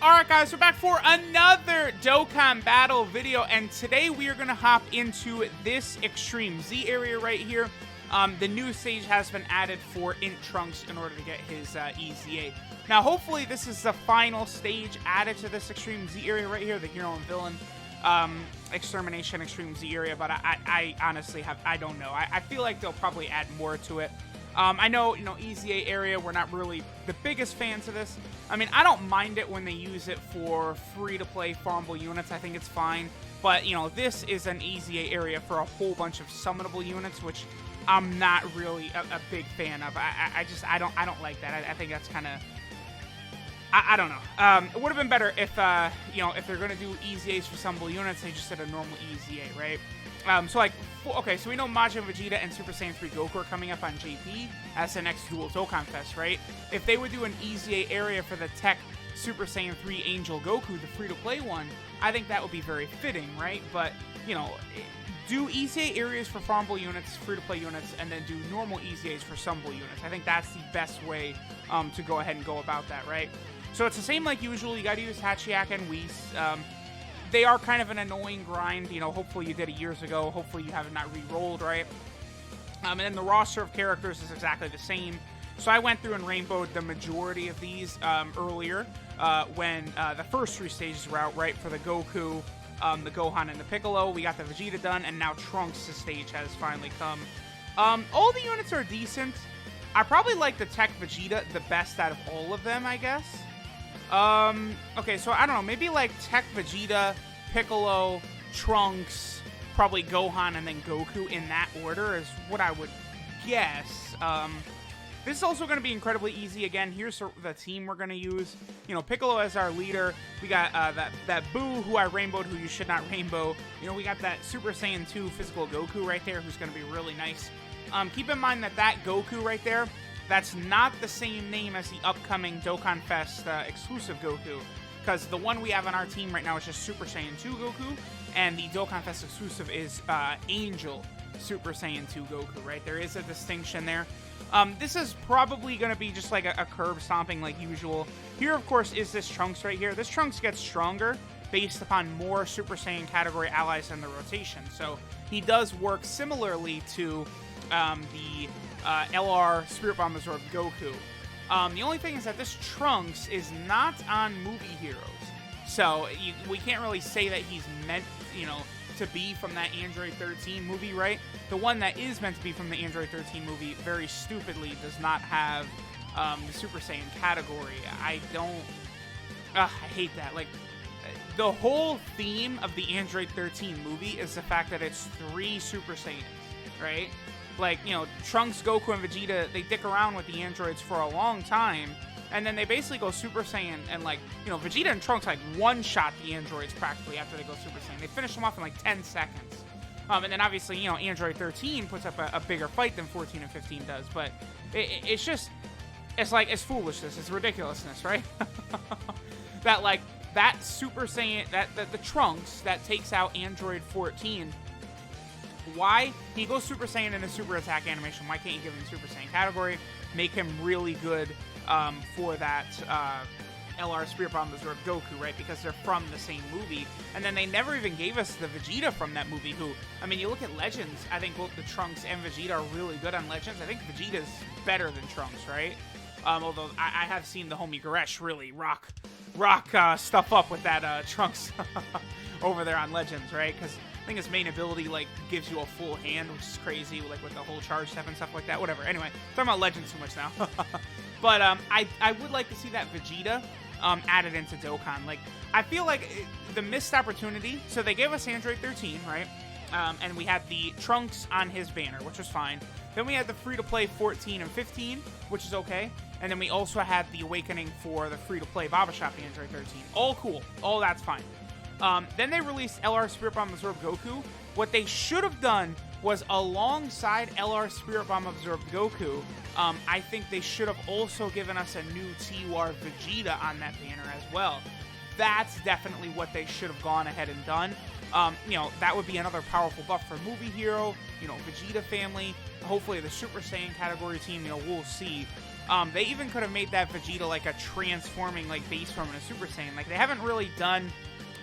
Alright guys, we're back for another Dokkan battle video, and today we are going to hop into this Extreme Z area right here. The new stage has been added for INT TRUNKS in order to get his EZA. Now hopefully this is the final stage added to this Extreme Z area right here, the Hero and Villain Extermination Extreme Z area, but I honestly I don't know. I feel like they'll probably add more to it. I know, EZA area, we're not really the biggest fans of this. I mean, I don't mind it when they use it for free-to-play farmable units. I think it's fine. But, this is an EZA area for a whole bunch of summonable units, which I'm not really a big fan of. I don't like that. I think that's kind of... I don't know. It would have been better if, if they're going to do EZAs for summonable units, they just did a normal EZA, right? So we know Majin Vegeta and Super Saiyan 3 Goku are coming up on JP as the next dual Dokkan Fest, right? If they would do an EZA area for the Tech Super Saiyan 3 Angel Goku, the free-to-play one, I think that would be very fitting, right? But, do EZA areas for farmable units, free-to-play units, and then do normal EZAs for summonable units. I think that's the best way to go ahead and go about that, right? So it's the same like usual. You got to use Hachiyak and Whis. They are kind of an annoying grind. Hopefully you did it years ago. Hopefully you have not re-rolled, right? And then the roster of characters is exactly the same. So I went through and rainbowed the majority of these earlier when the first three stages were out, right? For the Goku, the Gohan, and the Piccolo. We got the Vegeta done, and now Trunks' stage has finally come. All the units are decent. I probably like the Tech Vegeta the best out of all of them, I guess. Okay, so I don't know, maybe like Tech Vegeta, Piccolo, Trunks, probably Gohan, and then Goku in that order is what I would guess. This is also going to be incredibly easy. Again, here's the team we're going to use. Piccolo as our leader. We got that Boo, who I rainbowed, who you should not rainbow. We got that Super Saiyan 2 physical Goku right there, who's going to be really nice. Keep in mind that Goku right there, that's not the same name as the upcoming Dokkan Fest exclusive Goku, because the one we have on our team right now is just Super Saiyan 2 Goku, and the Dokkan Fest exclusive is Angel Super Saiyan 2 Goku, right? There is a distinction there. This is probably going to be just like a curb stomping like usual. Here, of course, is this Trunks right here. This Trunks gets stronger based upon more Super Saiyan category allies in the rotation, so he does work similarly to the LR Spirit Bomb Absorbed Goku. The only thing is that this Trunks is not on movie heroes. So we can't really say that he's meant, to be from that Android 13 movie, right? The one that is meant to be from the Android 13 movie, very stupidly, does not have the Super Saiyan category. I hate that. Like, the whole theme of the Android 13 movie is the fact that it's 3 Super Saiyans, right? Like, Trunks, Goku, and Vegeta, they dick around with the androids for a long time, and then they basically go Super Saiyan, and, Vegeta and Trunks, one-shot the androids practically after they go Super Saiyan. They finish them off in, 10 seconds. And then, obviously, Android 13 puts up a bigger fight than 14 and 15 does, but it's just, it's foolishness, it's ridiculousness, right? that Super Saiyan, the Trunks that takes out Android 14... Why? He goes Super Saiyan in a Super Attack animation. Why can't you give him Super Saiyan category? Make him really good for that LR Spirit Bomb Absorbed Goku, right? Because they're from the same movie. And then they never even gave us the Vegeta from that movie, who, you look at Legends, I think both the Trunks and Vegeta are really good on Legends. I think Vegeta's better than Trunks, right? Although I have seen the homie Goresh really rock stuff up with that Trunks over there on Legends, right? Because I think his main ability, gives you a full hand, which is crazy, with the whole charge step and stuff like that. Whatever. Anyway, talking about Legends too much now. But I would like to see that Vegeta added into Dokkan. I feel like the missed opportunity, so they gave us Android 13, right? And we had the Trunks on his banner, which was fine. Then we had the free-to-play 14 and 15, which is okay. And then we also had the Awakening for the free-to-play Baba Shop Android 13. All cool. All that's fine. Then they released LR Spirit Bomb Absorbed Goku. What they should have done was, alongside LR Spirit Bomb Absorbed Goku, I think they should have also given us a new T-War Vegeta on that banner as well. That's definitely what they should have gone ahead and done. That would be another powerful buff for movie hero, Vegeta family. Hopefully the Super Saiyan category team, we'll see. They even could have made that Vegeta like a transforming like base form in a Super Saiyan. Like, they haven't really done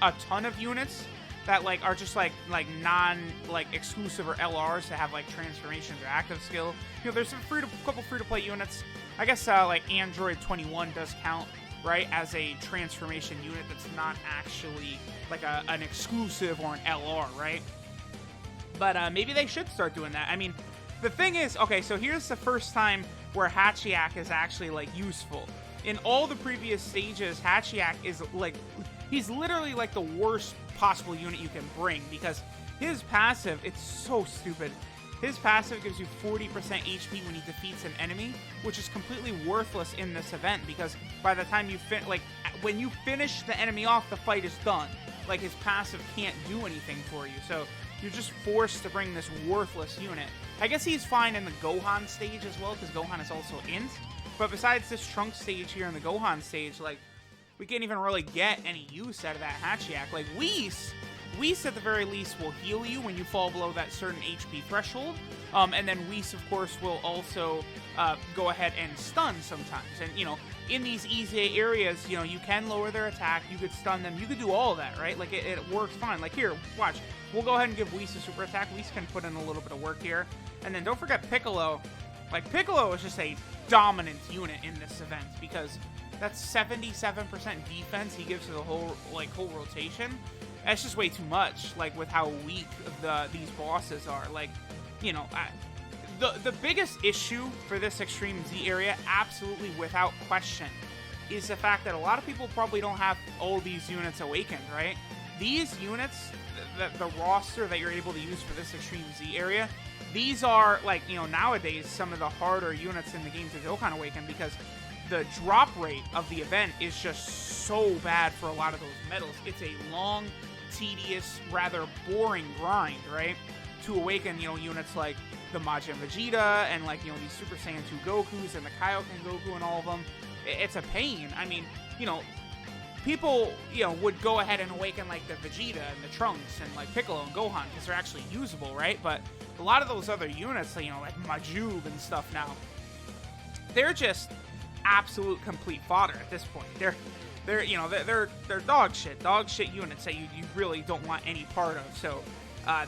a ton of units that like are just like non like exclusive or LRs to have like transformations or active skill. You know, there's some couple free to play units. I guess like Android 21 does count, right, as a transformation unit that's not actually like an exclusive or an LR, right? But maybe they should start doing that. I mean, the thing is, okay, so here's the first time where Hachiyak is actually like useful. In all the previous stages, Hachiyak is like, he's literally like the worst possible unit you can bring, because his passive, it's so stupid. His passive gives you 40% HP when he defeats an enemy, which is completely worthless in this event, because by the time you when you finish the enemy off, the fight is done. Like, his passive can't do anything for you, so you're just forced to bring this worthless unit. I guess he's fine in the Gohan stage as well, because Gohan is also INT. But besides this Trunks stage here in the Gohan stage, like, we can't even really get any use out of that Hachiyak. Like, Whis at the very least will heal you when you fall below that certain HP threshold. And then Whis, of course, will also go ahead and stun sometimes. And, you know, in these EZA areas, you know, you can lower their attack, you could stun them, you could do all of that, right? Like, it works fine. Like, here, watch. We'll go ahead and give Whis a super attack. Whis can put in a little bit of work here. And then don't forget Piccolo. Like, Piccolo is just a dominant unit in this event, because that's 77% defense he gives to the whole rotation. That's just way too much, like, with how weak these bosses are. Like, you know, the biggest issue for this Extreme Z area, absolutely without question, is the fact that a lot of people probably don't have all these units awakened, right? These units, the roster that you're able to use for this Extreme Z area, these are, like, you know, nowadays some of the harder units in the game to Dokkan awaken, because the drop rate of the event is just so bad for a lot of those medals. It's a long, tedious, rather boring grind, right? To awaken, you know, units like the Majin Vegeta and, like, you know, these Super Saiyan 2 Gokus and the Kaioken Goku and all of them. It's a pain. I mean, you know, people, you know, would go ahead and awaken, like, the Vegeta and the Trunks and, like, Piccolo and Gohan, because they're actually usable, right? But a lot of those other units, like, you know, like Majub and stuff now, they're just absolute complete fodder at this point. They're you know, they're dog shit units that you really don't want any part of. So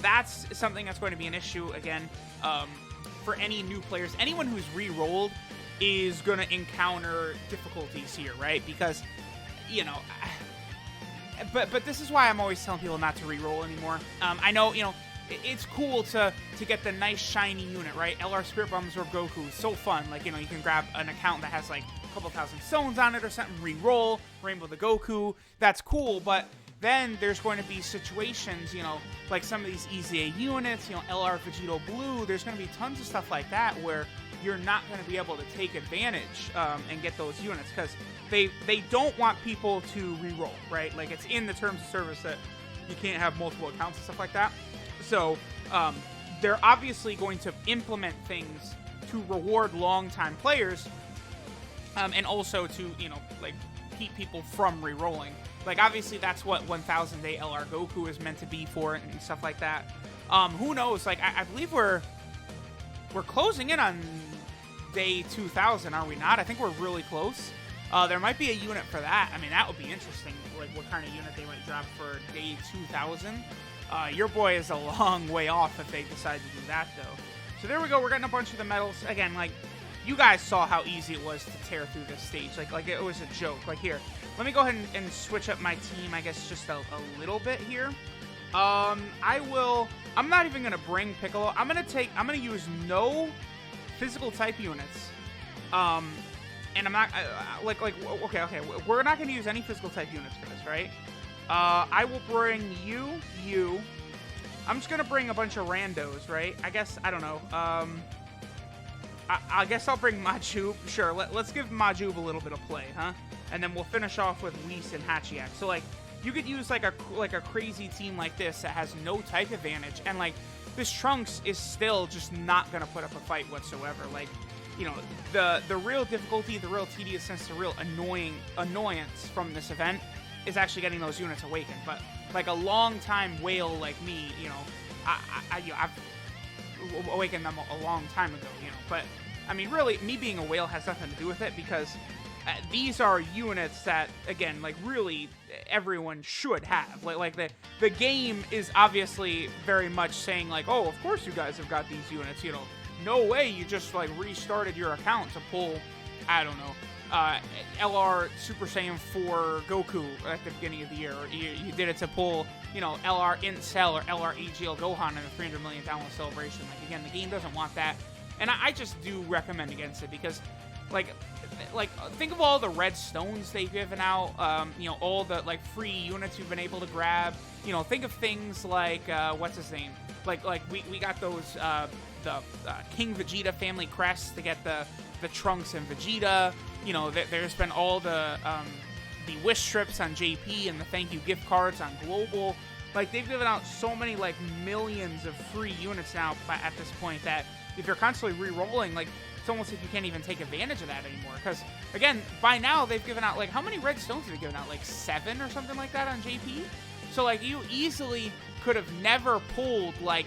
that's something that's going to be an issue again for any new players. Anyone who's re-rolled is going to encounter difficulties here, right? Because, you know, but this is why I'm always telling people not to re-roll anymore. I know, you know, it's cool to get the nice shiny unit, right? LR Spirit Bombs or Goku is so fun. Like, you know, you can grab an account that has like a couple thousand stones on it or something, re-roll, Rainbow the Goku. That's cool, but then there's going to be situations, you know, like some of these EZA units, you know, LR Vegito Blue, there's going to be tons of stuff like that where you're not going to be able to take advantage and get those units, because they don't want people to re-roll, right? Like, it's in the terms of service that you can't have multiple accounts and stuff like that. So they're obviously going to implement things to reward long-time players, and also to, you know, like, keep people from re-rolling. Like, obviously that's what 1000 Day LR Goku is meant to be for and stuff like that. Who knows? Like, I believe we're closing in on day 2000, are we not? I think we're really close. There might be a unit for that. I mean, that would be interesting, like what kind of unit they might drop for day 2000. Your boy is a long way off if they decide to do that, though. So there we go. We're getting a bunch of the medals. Again, like, you guys saw how easy it was to tear through this stage. Like it was a joke. Like, here, let me go ahead and switch up my team, I guess, just a little bit here. I'm not even going to bring Piccolo. I'm going to use no physical type units. And I'm not, okay. We're not going to use any physical type units for this, right? I will bring you. I'm just going to bring a bunch of randos, right? I guess, I don't know. I guess I'll bring Majub. Sure, let's give Majub a little bit of play, huh? And then we'll finish off with Whis and Hachiyak. So, like, you could use, like a crazy team like this that has no type advantage. And, like, this Trunks is still just not going to put up a fight whatsoever. Like, you know, the real difficulty, the real tediousness, the real annoyance from this event is actually getting those units awakened. But, like, a long-time whale like me, you know, I've awakened them a long time ago, you know. But I mean, really, me being a whale has nothing to do with it, because these are units that, again, like, really everyone should have. Like the game is obviously very much saying, like, oh, of course you guys have got these units, you know. No way you just, like, restarted your account to pull, I don't know, LR Super Saiyan 4 Goku at the beginning of the year. Or you did it to pull, you know, LR INT Cell or LR EGL Gohan in a 300 million download celebration. Like, again, the game doesn't want that. And I just do recommend against it, because, like, think of all the red stones they've given out, you know, all the, like, free units you've been able to grab. You know, think of things like, what's his name? Like we got those, the King Vegeta family crests to get the Trunks and Vegeta. You know, there's been all the wish strips on JP and the thank you gift cards on Global. Like, they've given out so many, like, millions of free units now at this point that if you're constantly re-rolling, like, it's almost like you can't even take advantage of that anymore. Because, again, by now they've given out, like, how many red stones have they given out? Like 7 or something like that on JP? So, like, you easily could have never pulled, like,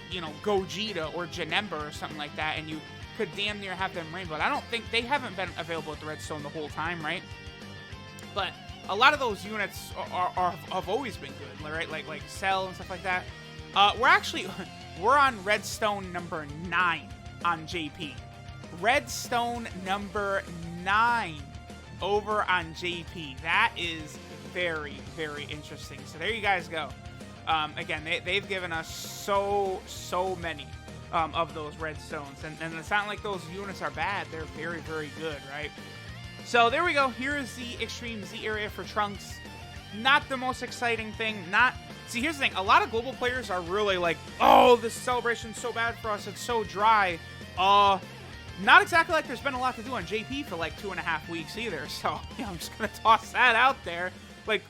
you know, Gogeta or Janemba or something like that, and you could damn near have them rainbow. I don't think they haven't been available at the redstone the whole time, right? But a lot of those units have always been good, right? Like Cell and stuff like that. We're on redstone number 9 on JP. Redstone number 9 over on JP. That is very, very interesting. So there you guys go. Again, they've given us so many of those red stones, and it's not like those units are bad. They're very, very good, right? So there we go. Here is the Extreme Z area for Trunks. Not the most exciting thing. See, here's the thing. A lot of global players are really like, oh, this celebration's so bad for us. It's so dry. Not exactly like there's been a lot to do on JP for like 2.5 weeks either. So, yeah, I'm just going to toss that out there. Like,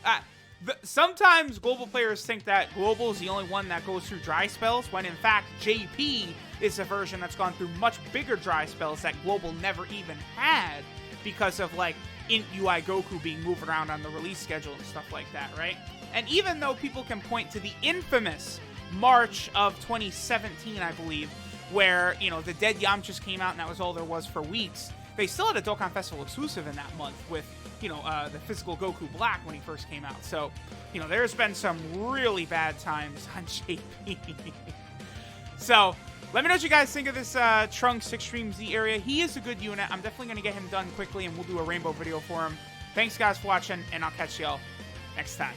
sometimes global players think that global is the only one that goes through dry spells, when in fact JP is a version that's gone through much bigger dry spells that global never even had, because of, like, INT UI Goku being moved around on the release schedule and stuff like that, right? And even though people can point to the infamous March of 2017, I believe, where, you know, the Dead Yamchas came out and that was all there was for weeks, they still had a Dokkan Festival exclusive in that month with, you know, the physical Goku Black when he first came out. So, you know, there's been some really bad times on JP. So, let me know what you guys think of this Trunks Extreme Z area. He is a good unit. I'm definitely going to get him done quickly, and we'll do a rainbow video for him. Thanks, guys, for watching, and I'll catch y'all next time.